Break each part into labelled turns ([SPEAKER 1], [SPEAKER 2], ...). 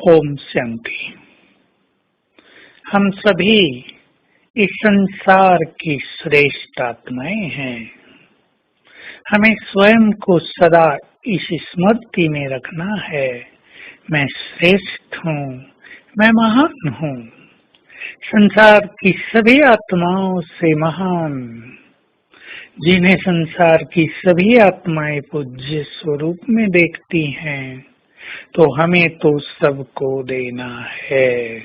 [SPEAKER 1] ओम शांति। हम सभी इस संसार की श्रेष्ठ आत्माएं हैं। हमें स्वयं को सदा इस स्मृति में रखना है, मैं श्रेष्ठ हूँ, मैं महान हूँ, संसार की सभी आत्माओं से महान। जिन्हें संसार की सभी आत्माएं पूज्य स्वरूप में देखती हैं, तो हमें तो सबको देना है।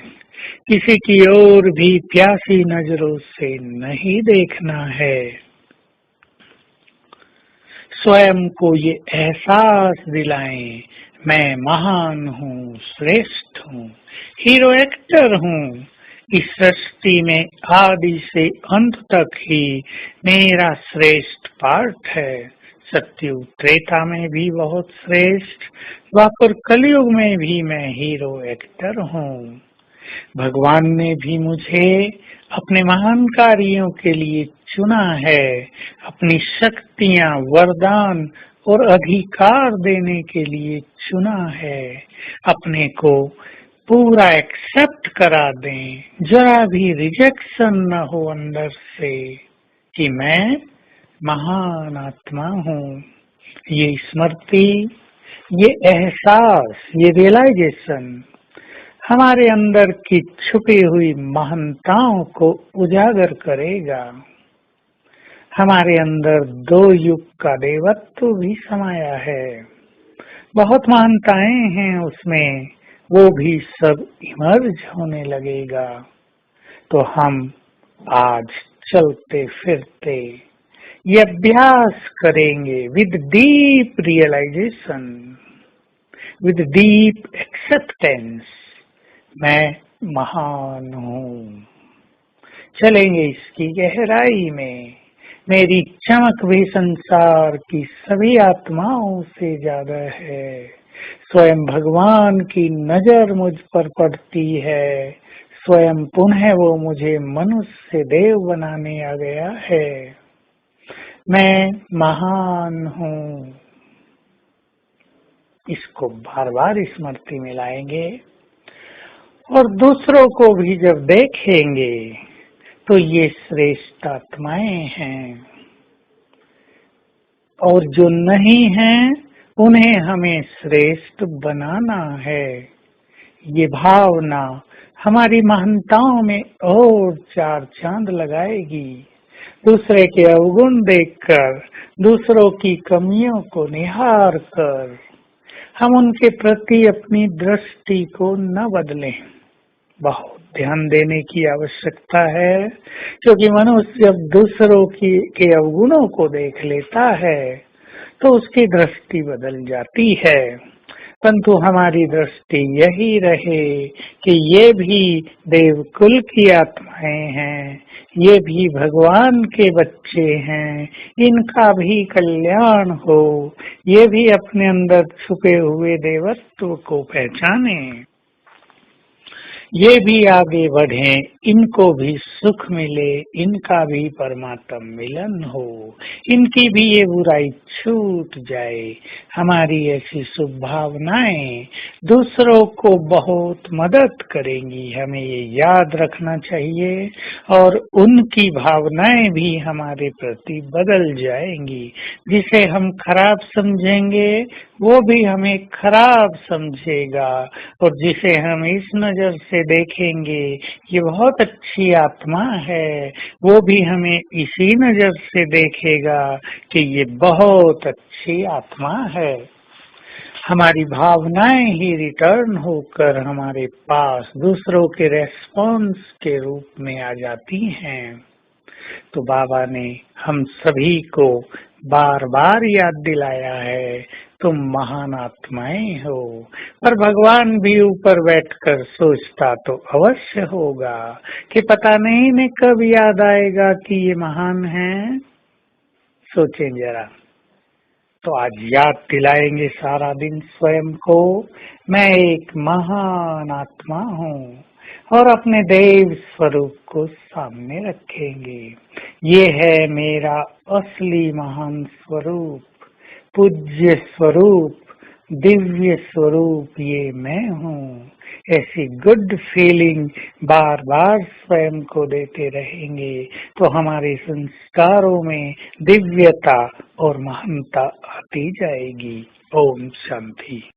[SPEAKER 1] किसी की ओर भी प्यासी नजरों से नहीं देखना है। स्वयं को ये एहसास दिलाएं, मैं महान हूँ, श्रेष्ठ हूँ, हीरो एक्टर हूँ। इस सृष्टि में आदि से अंत तक ही मेरा श्रेष्ठ पार्ट है। सत्युग त्रेता में भी बहुत श्रेष्ठ, द्वापर कलयुग में भी मैं हीरो एक्टर हूँ। भगवान ने भी मुझे अपने महान कार्यों के लिए चुना है, अपनी शक्तियाँ, वरदान और अधिकार देने के लिए चुना है। अपने को पूरा एक्सेप्ट करा दें, जरा भी रिजेक्शन न हो अंदर से कि मैं महान आत्मा हूँ। ये स्मृति, ये एहसास, ये रियलाइजेशन हमारे अंदर की छुपी हुई महानताओं को उजागर करेगा। हमारे अंदर दो युग का देवत्व भी समाया है, बहुत महानताएं हैं उसमें, वो भी सब इमर्ज होने लगेगा। तो हम आज चलते फिरते ये अभ्यास करेंगे with deep realization, with deep acceptance, मैं महान हूँ। चलेंगे इसकी गहराई में। मेरी चमक भी संसार की सभी आत्माओं से ज्यादा है। स्वयं भगवान की नजर मुझ पर पड़ती है। स्वयं पुनः वो मुझे मनुष्य से देव बनाने आ गया है। मैं महान हूँ। इसको बार बार स्मृति में लाएंगे और दूसरों को भी जब देखेंगे तो ये श्रेष्ठ आत्माएं हैं, और जो नहीं हैं उन्हें हमें श्रेष्ठ बनाना है। ये भावना हमारी महानताओं में और चार चांद लगाएगी। दूसरे के अवगुण देखकर, दूसरों की कमियों को निहार कर हम उनके प्रति अपनी दृष्टि को न बदलें। बहुत ध्यान देने की आवश्यकता है, क्योंकि मनुष्य जब दूसरों के अवगुणों को देख लेता है तो उसकी दृष्टि बदल जाती है। परंतु हमारी दृष्टि यही रहे कि ये भी देवकुल की आत्माएं हैं, ये भी भगवान के बच्चे हैं, इनका भी कल्याण हो, ये भी अपने अंदर छुपे हुए देवत्व को पहचाने, ये भी आगे बढ़े, इनको भी सुख मिले, इनका भी परमात्म मिलन हो, इनकी भी ये बुराई छूट जाए। हमारी ऐसी शुभ भावनाएं दूसरों को बहुत मदद करेंगी, हमें ये याद रखना चाहिए। और उनकी भावनाएं भी हमारे प्रति बदल जाएंगी। जिसे हम खराब समझेंगे वो भी हमें खराब समझेगा, और जिसे हम इस नजर से देखेंगे ये बहुत अच्छी आत्मा है, वो भी हमें इसी नजर से देखेगा कि ये बहुत अच्छी आत्मा है। हमारी भावनाएं ही रिटर्न होकर हमारे पास दूसरों के रेस्पॉन्स के रूप में आ जाती हैं। तो बाबा ने हम सभी को बार बार याद दिलाया है, तुम महान आत्माएं हो। पर भगवान भी ऊपर बैठकर सोचता तो अवश्य होगा कि पता नहीं इन्हें कब याद आएगा कि ये महान हैं। सोचें जरा। तो आज याद दिलाएंगे सारा दिन स्वयं को, मैं एक महान आत्मा हूँ, और अपने देव स्वरूप को सामने रखेंगे। ये है मेरा असली महान स्वरूप, पूज्य स्वरूप, दिव्य स्वरूप, ये मैं हूँ। ऐसी गुड फीलिंग बार बार स्वयं को देते रहेंगे तो हमारे संस्कारों में दिव्यता और महानता आती जाएगी। ओम शांति।